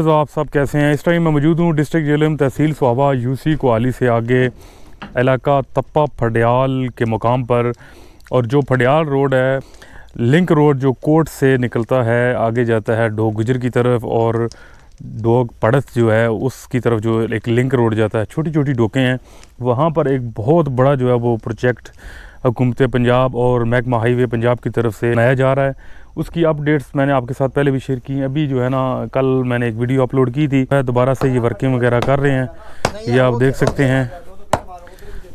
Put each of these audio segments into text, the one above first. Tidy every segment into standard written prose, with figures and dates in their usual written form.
तो आप सब कैसे हैं? इस टाइम मैं मौजूद हूँ डिस्ट्रिक्ट जेलम तहसील स्वाबा यूसी कोहाली से आगे इलाका तप्पा फडियाल के मुकाम पर। और जो फडियाल रोड है, लिंक रोड जो कोट से निकलता है, आगे जाता है डोग गुजर की तरफ, और डोग पड़त जो है उसकी तरफ जो एक लिंक रोड जाता है, छोटी छोटी डोकें हैं। वहाँ पर एक बहुत बड़ा जो है वो प्रोजेक्ट हुकूमत पंजाब और महकमा हाईवे पंजाब की तरफ से बनाया जा रहा है। उसकी अपडेट्स मैंने आपके साथ पहले भी शेयर की हैं। अभी जो है ना, कल मैंने एक वीडियो अपलोड की थी, दोबारा से ये वर्किंग वगैरह कर रहे हैं, ये आप देख सकते हैं।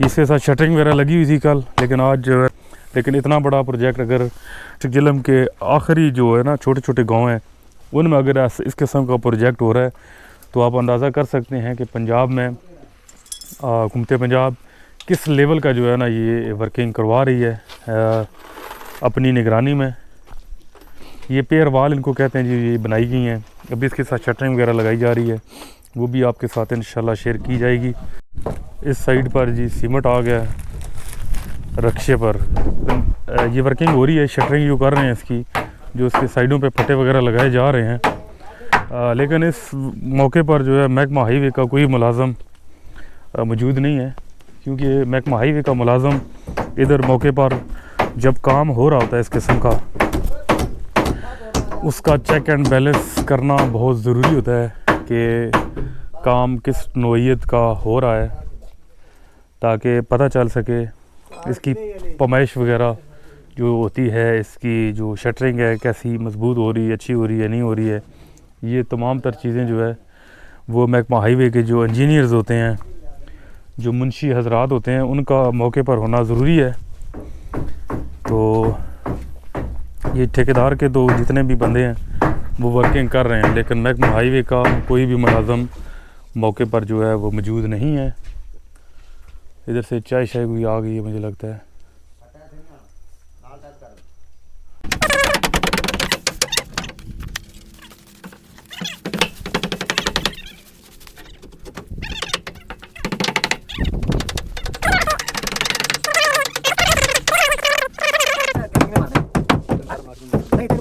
इसके साथ शटरिंग वगैरह लगी हुई थी कल, लेकिन आज जो है, लेकिन इतना बड़ा प्रोजेक्ट अगर जिलम के आखिरी जो है ना छोटे छोटे गाँव हैं उनमें अगर इस किस्म का प्रोजेक्ट हो रहा है तो आप अंदाज़ा कर सकते हैं कि पंजाब में हुकूमत पंजाब किस लेवल का जो है ना ये वर्किंग करवा रही है अपनी निगरानी में। ये पेयर वाल इनको कहते हैं जी, ये बनाई गई हैं। अभी इसके साथ शटरिंग वगैरह लगाई जा रही है, वो भी आपके साथ इंशाल्लाह शेयर की जाएगी। इस साइड पर जी सीमेंट आ गया है रक्शे पर, ये वर्किंग हो रही है। शटरिंग जो कर रहे हैं इसकी, जो इसके साइडों पे फटे वगैरह लगाए जा रहे हैं। लेकिन इस मौके पर जो है महकमा हाईवे का कोई मुलाजम मौजूद नहीं है, क्योंकि महकमा हाईवे का मुलाजम इधर मौके पर जब काम हो रहा होता है इस किस्म का, उसका चेक एंड बैलेंस करना बहुत ज़रूरी होता है कि काम किस नौइयत का हो रहा है, ताकि पता चल सके इसकी पमाइश वगैरह जो होती है, इसकी जो शटरिंग है कैसी मजबूत हो रही है, अच्छी हो रही है, नहीं हो रही है। ये तमाम तर चीज़ें जो है वो महकमा हाईवे के जो इंजीनियर्स होते हैं, जो मुंशी हजरात होते हैं, उनका मौके पर होना ज़रूरी है। तो ये ठेकेदार के तो जितने भी बंदे हैं वो वर्किंग कर रहे हैं, लेकिन महकमा हाईवे का कोई भी मुलाजम मौके पर जो है वो मौजूद नहीं है। इधर से चाय शाय कोई आ गई है मुझे लगता है।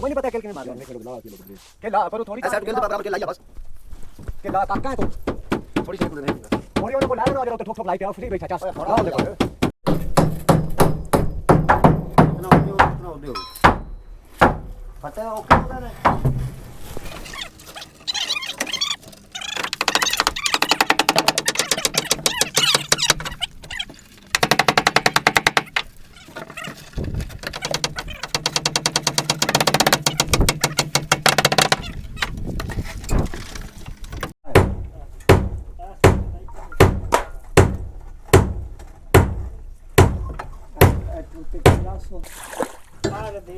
नहीं पता के मार के ला पर थोड़ी ऐसा खेल बराबर के लाइया बस के ला काका है तो थोड़ी सी नहीं थोड़ी और को ला रहा तो ठोक ठोक लाइट है फ्री बैठा चास थोड़ा देखो इतना दे पता है ओके पता है।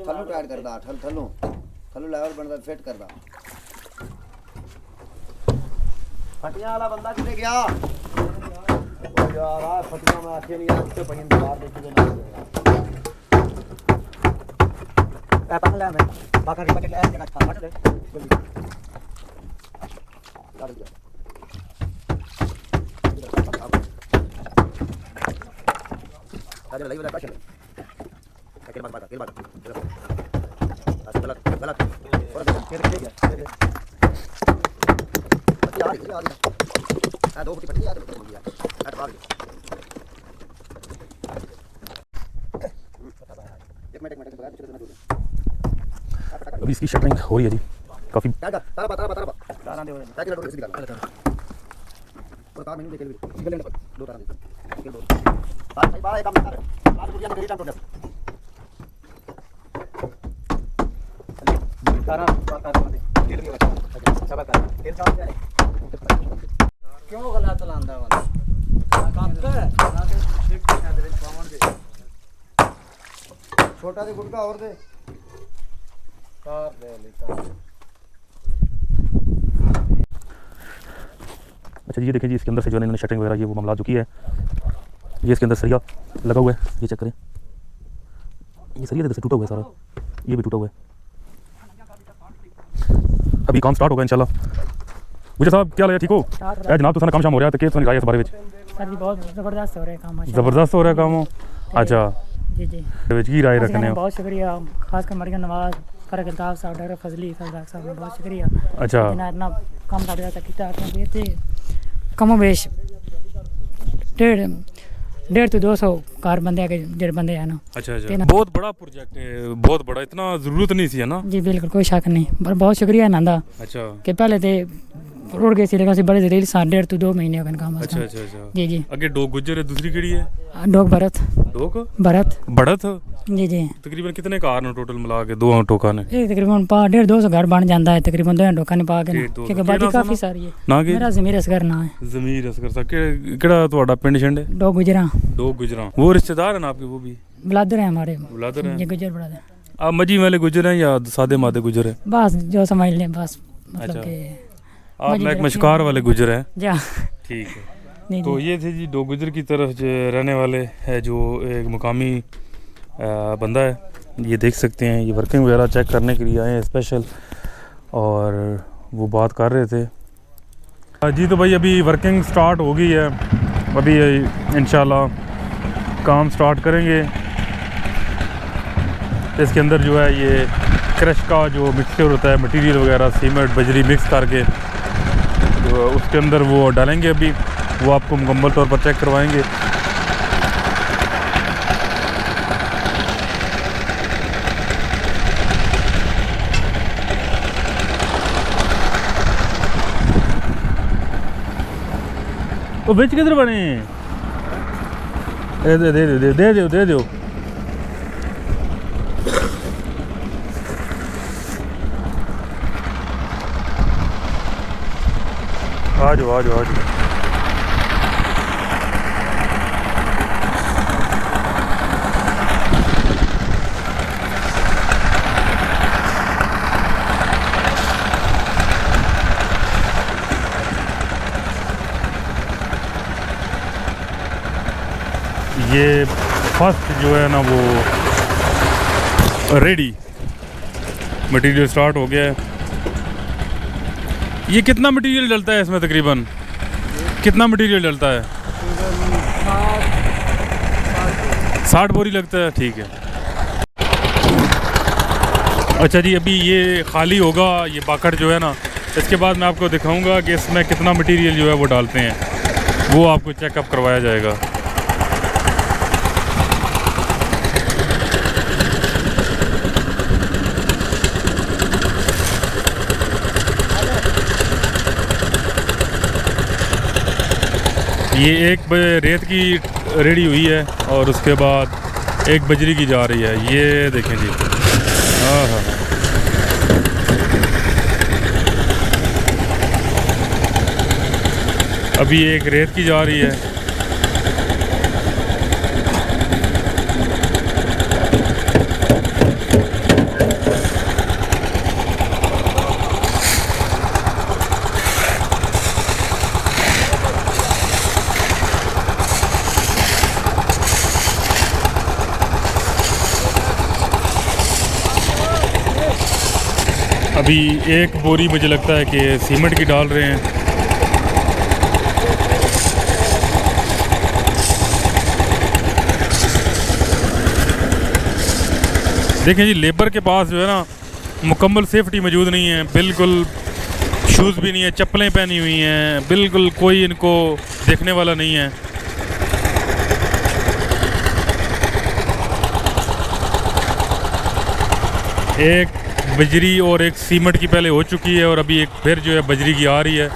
थल्लू टाइट कर दा थल्लू लेवल बनदा फिट कर दा। फटियां वाला बंदा किथे गया? ओ यार आ फटियां में आखे नहीं आते पहिन बाहर देखिए ना ए पान ले मैं बाका रिपट ले जगह खा फट दे कर दे आगे लगी वाला कशन तेल बात गलत गलत और दे गया आ दो फटी पट्टी आ गया हट बाहर एक मिनट बता कुछ ना। अभी इसकी शटरिंग हो रही है जी काफ़ी। तारा तारा दे ताकि लड़ो इसी निकाल और तार नहीं निकल दो तारा निकल दो भाई भाई काम कर आज बुढ़िया ने रिटर्न कर दिया तारा तेल नहीं बचा सब कर तेल साफ जाए क्यों गलत लांदा वाला छोटा दे गुटका और दे कार दे लेता। अच्छा ये देखें जी, इसके अंदर से जो इन्होंने शटरिंग वगैरह ये वो मामला जो की है, ये इसके अंदर सरिया लगा हुआ है, ये चेक करें, ये सरिया से टूटा हुआ है सारा, ये भी टूटा हुआ है। अभी काम स्टार्ट होगा इंशाल्लाह। मुझे साहब क्या लगा, ठीक हो जनाब? तो काम शाम हो रहा है तो क्या राय इस बारे में? सर जी बहुत ज़बरदस्त हो रहा है काम, ज़बरदस्त हो रहा है काम। अच्छा जी जी की राय रखने बहुत शुक्रिया, खासकर मरियम नवाज फर्क अल्ताफ साहब डॉक्टर फजली फजलाक साहब बहुत शुक्रिया अच्छा जिन्हें इतना कम साढ़े तक किया क्योंकि थे कमो बेश 150 to 200 कार बंदे के जेड बंदे हैं ना अच्छा अच्छा बहुत बड़ा प्रोजेक्ट है बहुत बड़ा इतना ज़रूरत नहीं थी है ना जी बिल्कुल कोई शक नहीं पर बहुत शुक्रिया नंदा अच्छा कि पहले थे रोड गए सी लेकिन बड़े जलील 1.5 to 2 महीने हो गए काम अच्छा अच्छा अच्छा जी जी आगे डोग गुजर है दूसरी कड़ी है डोग भरत डोग भरत बढ़त जी जी तकरीबन कितने कार ने टोटल मिला के दो टोका ने ये तकरीबन 150-200 घर बन जाता है तकरीबन 2 टोका ने पा के ना 150 क्योंकि बाकी काफ़ी सारी है ना के मेरा ज़मीर असगर ना है ज़मीर असगर सा केड़ा ਤੁਹਾਡਾ ਪਿੰਡ ਛੰਡੇ डोग गुजरा दो गुजरा वो रिश्तेदार हैं ना आपके वो भी ब्लादर है हमारे बुलादर ये हैं गुजर ब्लादर आप मजी वाले गुजर हैं या सादे मादे गुजर हैं बस जो समझ लें बस मतलब अच्छा। कि आप लाइक मशकार वाले गुजर हैं जा ठीक है नहीं तो ये थे जी दो गुजर की तरफ जो रहने वाले है जो एक मुकामी बंदा है ये देख सकते हैं ये वर्किंग वगैरह चेक करने के लिए आए हैं स्पेशल और वो बात कर रहे थे जी तो भाई अभी वर्किंग स्टार्ट हो गई है अभी इंशाल्लाह काम स्टार्ट करेंगे इसके अंदर जो है ये क्रश का जो मिक्सचर होता है मटेरियल वगैरह सीमेंट बजरी मिक्स करके तो उसके अंदर वो डालेंगे अभी वो आपको मुकम्मल तौर पर चेक करवाएंगे वो बिच किधर बने दे दो आ जाओ ये फर्स्ट जो है ना वो रेडी मटेरियल स्टार्ट हो गया है ये कितना मटेरियल डलता है इसमें तकरीबन कितना मटेरियल डलता है 60 बोरी लगता है ठीक है अच्छा जी अभी ये खाली होगा ये बाकड़ जो है ना इसके बाद मैं आपको दिखाऊंगा कि इसमें कितना मटेरियल जो है वो डालते हैं वो आपको चेकअप करवाया जाएगा ये एक रेत की रेडी हुई है और उसके बाद एक बजरी की जा रही है ये देखें जी हाँ हाँ अभी एक रेत की जा रही है अभी एक बोरी मुझे लगता है कि सीमेंट की डाल रहे हैं देखें जी लेबर के पास जो है ना मुकम्मल सेफ्टी मौजूद नहीं है बिल्कुल शूज़ भी नहीं है चप्पलें पहनी हुई हैं बिल्कुल कोई इनको देखने वाला नहीं है एक बजरी और एक सीमेंट की पहले हो चुकी है और अभी एक फिर जो है बजरी की आ रही है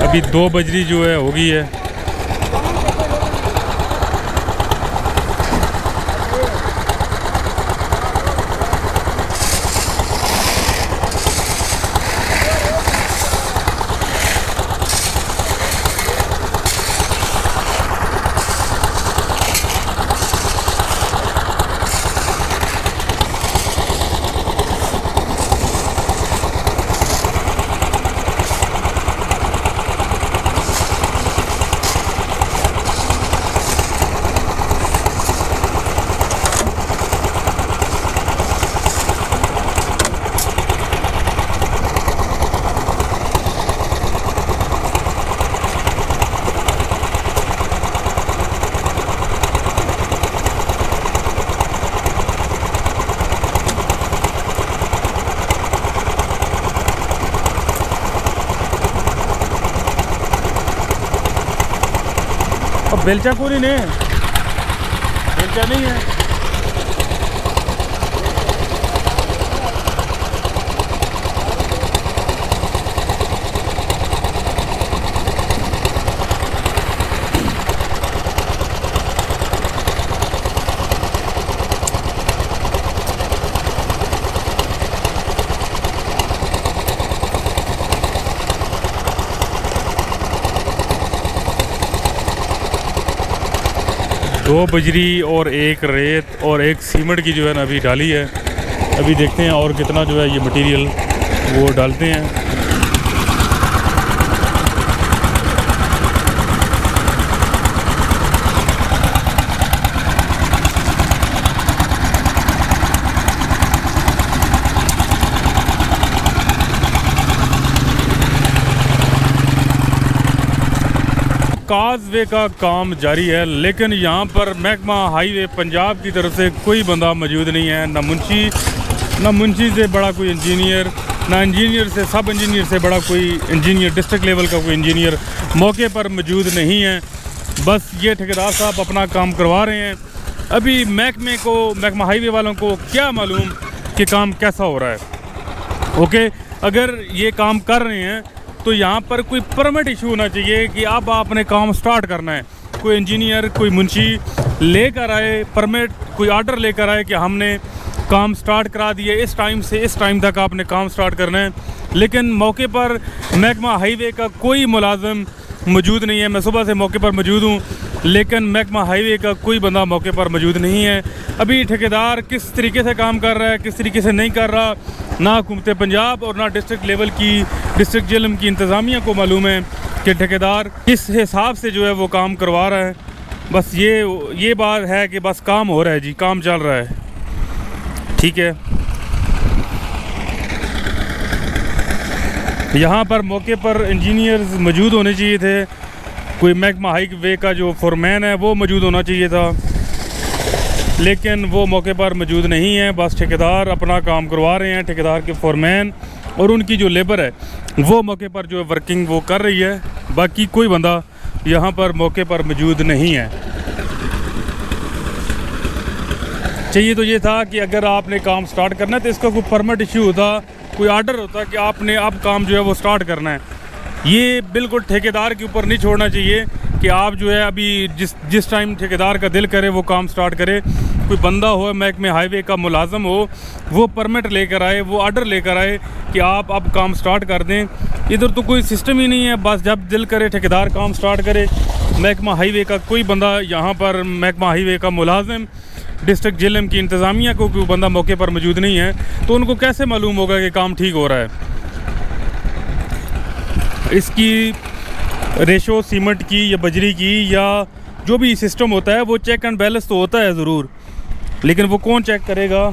अभी 2 बजरी जो है हो गई है अब बेलचा को नहीं ने बेलचा नहीं है। दो बजरी और एक रेत और एक सीमेंट की जो है ना अभी डाली है। अभी देखते हैं और कितना जो है ये मटेरियल वो डालते हैं। काजवे का काम जारी है, लेकिन यहाँ पर महकमा हाईवे पंजाब की तरफ से कोई बंदा मौजूद नहीं है। ना मुंशी से बड़ा कोई इंजीनियर, ना इंजीनियर से सब इंजीनियर से बड़ा कोई इंजीनियर, डिस्ट्रिक्ट लेवल का कोई इंजीनियर मौके पर मौजूद नहीं है। बस ये ठेकेदार साहब अपना काम करवा रहे हैं। अभी महकमा हाईवे वालों को क्या मालूम कि काम कैसा हो रहा है। ओके, अगर ये काम कर रहे हैं तो यहाँ पर कोई परमिट इशू होना चाहिए कि अब आपने काम स्टार्ट करना है। कोई इंजीनियर, कोई मुंशी लेकर आए परमिट, कोई ऑर्डर लेकर आए कि हमने काम स्टार्ट करा दिए, इस टाइम से इस टाइम तक आपने काम स्टार्ट करना है। लेकिन मौके पर महकमा हाईवे का कोई मुलाजिम मौजूद नहीं है। मैं सुबह से मौके पर मौजूद हूँ, लेकिन महकमा हाईवे का कोई बंदा मौके पर मौजूद नहीं है। अभी ठेकेदार किस तरीके से काम कर रहा है, किस तरीके से नहीं कर रहा, ना हुकूमत पंजाब और ना डिस्ट्रिक्ट लेवल की डिस्ट्रिक्ट जेलम की इंतज़ामिया को मालूम है कि ठेकेदार किस हिसाब से जो है वो काम करवा रहा है। बस ये बात है कि बस काम हो रहा है जी, काम चल रहा है, ठीक है। यहाँ पर मौके पर इंजीनियर्स मौजूद होने चाहिए थे। कोई महकमा हाईवे का जो फोरमैन है वो मौजूद होना चाहिए था, लेकिन वो मौके पर मौजूद नहीं है। बस ठेकेदार अपना काम करवा रहे हैं। ठेकेदार के फोरमैन और उनकी जो लेबर है वो मौके पर जो है वर्किंग वो कर रही है। बाकी कोई बंदा यहाँ पर मौके पर मौजूद नहीं है। चाहिए तो ये था कि अगर आपने काम स्टार्ट करना है तो इसका कोई परमिट इशू होता, कोई ऑर्डर होता कि आपने अब काम जो है वो स्टार्ट करना है। ये बिल्कुल ठेकेदार के ऊपर नहीं छोड़ना चाहिए कि आप जो है अभी जिस टाइम ठेकेदार का दिल करे वो काम स्टार्ट करे। कोई बंदा हो, महकमे हाईवे का मुलाजम हो, वो परमिट लेकर आए, वो ऑर्डर लेकर आए कि आप अब काम स्टार्ट कर दें। इधर तो कोई सिस्टम ही नहीं है। बस जब दिल करे ठेकेदार काम स्टार्ट करे। महकमा हाईवे का कोई बंदा यहाँ पर, महकमा हाईवे का मुलाजिम, डिस्ट्रिक्ट जेलम की इंतज़ामिया को कोई बंदा मौके पर मौजूद नहीं है, तो उनको कैसे मालूम होगा कि काम ठीक हो रहा है। इसकी रेशो सीमेंट की या बजरी की या जो भी सिस्टम होता है वो चेक एंड बैलेंस तो होता है ज़रूर, लेकिन वो कौन चेक करेगा?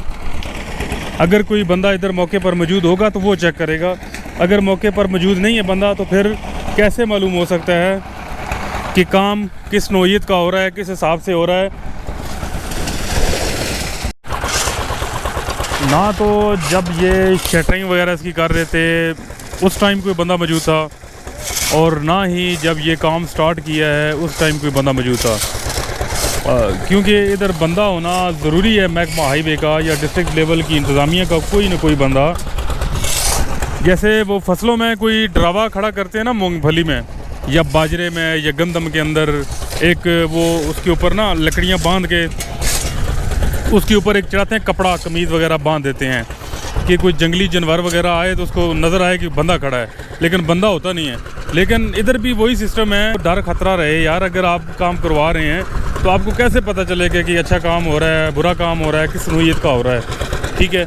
अगर कोई बंदा इधर मौके पर मौजूद होगा तो वो चेक करेगा। अगर मौके पर मौजूद नहीं है बंदा तो फिर कैसे मालूम हो सकता है कि काम किस नौइयत का हो रहा है, किस हिसाब से हो रहा है। ना तो जब ये शटरिंग वगैरह इसकी कर रहे थे उस टाइम कोई बंदा मौजूद था, और ना ही जब ये काम स्टार्ट किया है उस टाइम कोई बंदा मौजूद था। क्योंकि इधर बंदा होना ज़रूरी है महकमा हाईवे का या डिस्ट्रिक्ट लेवल की इंतज़ामिया का, कोई ना कोई बंदा। जैसे वो फसलों में कोई ड्रावा खड़ा करते हैं ना, मूंगफली में या बाजरे में या गंदम के अंदर, एक वो उसके ऊपर ना लकड़ियाँ बांध के उसके ऊपर एक चढ़ाते हैं कपड़ा, कमीज़ वगैरह बांध देते हैं कि कोई जंगली जानवर वगैरह आए तो उसको नज़र आए कि बंदा खड़ा है, लेकिन बंदा होता नहीं है। लेकिन इधर भी वही सिस्टम है, डर खतरा रहे यार। अगर आप काम करवा रहे हैं तो आपको कैसे पता चलेगा कि अच्छा काम हो रहा है, बुरा काम हो रहा है, किस नौइयत का हो रहा है, ठीक है।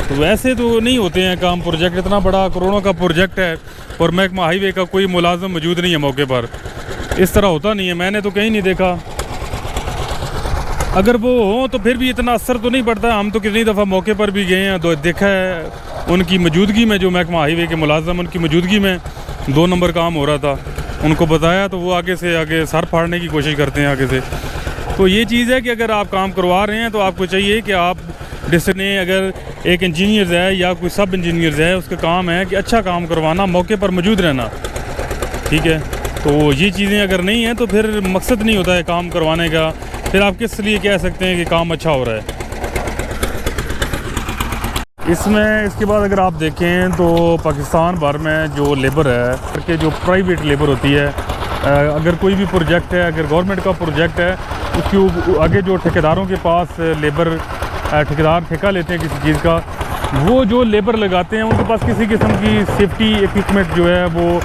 तो वैसे तो नहीं होते हैं काम। प्रोजेक्ट इतना बड़ा करोड़ों का प्रोजेक्ट है और महकमा हाईवे का कोई मुलाजिम मौजूद नहीं है मौके पर, इस तरह होता नहीं है। मैंने तो कहीं नहीं देखा। अगर वो हो तो फिर भी इतना असर तो नहीं पड़ता। हम तो कितनी दफ़ा मौके पर भी गए हैं तो देखा है उनकी मौजूदगी में, जो महकमा हाईवे के मुलाजिम उनकी मौजूदगी में 2 नंबर काम हो रहा था। उनको बताया तो वो आगे से आगे सर फाड़ने की कोशिश करते हैं आगे से। तो ये चीज़ है कि अगर आप काम करवा रहे हैं तो आपको चाहिए कि आप डिस्ट्रिक्ट ने, अगर एक इंजीनियर है या कोई सब इंजीनियर है, उसका काम है कि अच्छा काम करवाना, मौके पर मौजूद रहना, ठीक है। तो ये चीज़ें अगर नहीं हैं तो फिर मकसद नहीं होता है काम करवाने का, फिर आप किस लिए कह सकते हैं कि काम अच्छा हो रहा है। इसमें इसके बाद अगर आप देखें तो पाकिस्तान भर में जो लेबर है कि जो प्राइवेट लेबर होती है, अगर कोई भी प्रोजेक्ट है, अगर गवर्नमेंट का प्रोजेक्ट है, उसके आगे जो ठेकेदारों के पास लेबर ठेकेदार ठेका लेते हैं किसी चीज़ का, वो जो लेबर लगाते हैं उनके पास किसी किस्म की सेफ्टी इक्विपमेंट जो है वो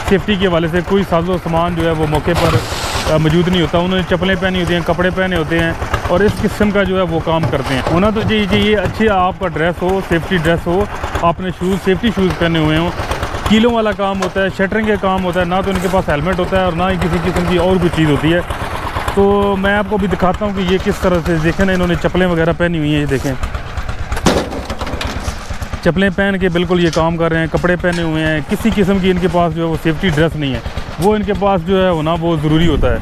सेफ्टी के हवाले से कोई साजो सामान जो है वो मौके पर मौजूद नहीं होता। उन्होंने चप्पलें पहनी होती हैं, कपड़े पहने होते हैं और इस किस्म का जो है वो काम करते हैं। होना तो चाहिए कि ये अच्छे आपका ड्रेस हो, सेफ्टी ड्रेस हो, आपने शूज़ सेफ्टी शूज़ पहने हुए हों। कीलों वाला काम होता है, शटरिंग का काम होता है, ना तो इनके पास हेलमेट होता है और ना ही किसी किस्म की और कोई चीज़ होती है। तो मैं आपको भी दिखाता हूँ कि ये किस तरह से, देखें ना, इन्होंने चप्पलें वगैरह पहनी हुई हैं, ये देखें चप्पलें पहन के बिल्कुल ये काम कर रहे हैं, कपड़े पहने हुए हैं, किसी किस्म की इनके पास जो है वो सेफ्टी ड्रेस नहीं है, वो इनके पास जो है होना वो ज़रूरी होता है।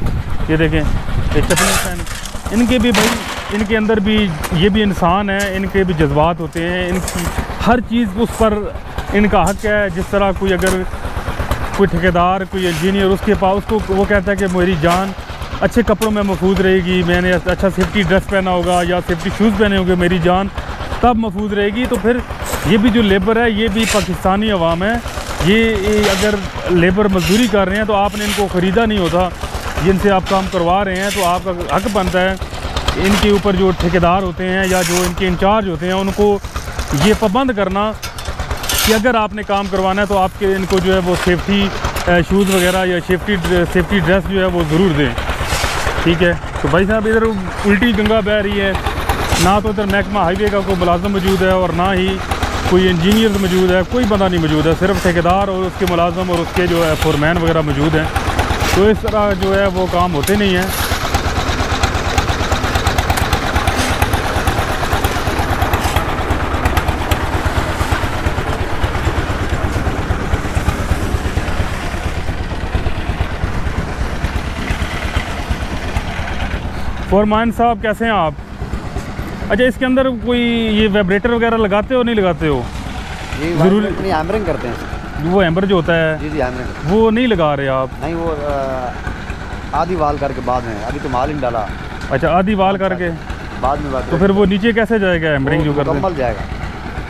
ये देखें ये चप्पलें पहन, इनके भी भाई, इनके अंदर भी ये भी इंसान है, इनके भी जज्बात होते हैं, इनकी हर चीज़ उस पर इनका हक है। जिस तरह कोई अगर कोई ठेकेदार, कोई इंजीनियर, उसके पास उसको वो कहता है कि मेरी जान अच्छे कपड़ों में महफूज रहेगी, मैंने अच्छा सेफ्टी ड्रेस पहना होगा या सेफ्टी शूज़ पहने होंगे, मेरी जान तब महफूज रहेगी। तो फिर ये भी जो लेबर है, ये भी पाकिस्तानी अवाम है, ये अगर लेबर मजदूरी कर रहे हैं तो आपने इनको ख़रीदा नहीं होता, जिनसे आप काम करवा रहे हैं, तो आपका हक बनता है इनके ऊपर जो ठेकेदार होते हैं या जो इनके इंचार्ज होते हैं उनको ये पाबंद करना कि अगर आपने काम करवाना है तो आपके इनको जो है वो सेफ्टी शूज़ वगैरह या सेफ्टी ड्रेस जो है वो ज़रूर दें। ठीक है, तो भाई साहब इधर उल्टी गंगा बह रही है, ना तो इधर महकमा हाईवे का कोई मुलाजम मौजूद है और ना ही कोई इंजीनियर मौजूद है, कोई बंदा नहीं मौजूद है, सिर्फ ठेकेदार और उसके मुलाजम और उसके जो है फोरमैन वगैरह मौजूद हैं। तो इस तरह जो है वो काम होते नहीं हैं। फोरमैन साहब कैसे हैं आप? अच्छा, इसके अंदर कोई ये वाइब्रेटर वगैरह लगाते हो नहीं लगाते हो? जरूरी नहीं, हैमरिंग करते हैं। वो हैमर जो होता है, जी हैमरिंग, वो नहीं लगा रहे आप? नहीं, वो आधी वाल करके बाद में, अभी तो माल ही डाला। अच्छा, आधी वाल करके बाद में बात। तो फिर वो नीचे कैसे जाएगा हैमरिंग जो करते हैं? मुकम्मल जाएगा।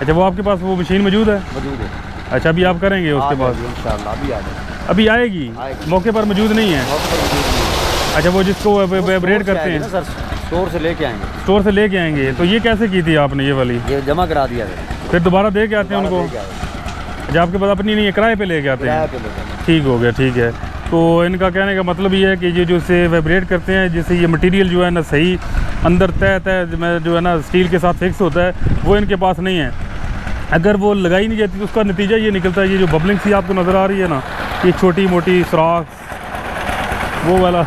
अच्छा, वो आपके पास वो मशीन मौजूद है? मौजूद है। अच्छा, अभी आप करेंगे उसके पास? इंशाल्लाह अभी आ जाएगी। अभी आएगी? मौके पर मौजूद नहीं है? अच्छा, वो जिसको वाइब्रेट करते हैं सर, स्टोर से लेके आएंगे। स्टोर से लेके आएंगे। तो ये कैसे की थी आपने ये वाली? ये जमा करा दिया है, फिर दोबारा दे के आते हैं उनको? अच्छा, आपके पास अपनी नहीं है, किराए पे लेके आते हैं? ठीक हो गया, ठीक है। तो इनका कहने का मतलब ये है कि ये जो से वाइब्रेट करते हैं, जिससे ये मटेरियल जो है ना सही अंदर तय में जो है ना स्टील के साथ फिक्स होता है, वो इनके पास नहीं है। अगर वो लगाई नहीं जाती तो उसका नतीजा ये निकलता है, ये जो बबलिंग सी आपको नज़र आ रही है ना, ये छोटी मोटी सुराख वो वाला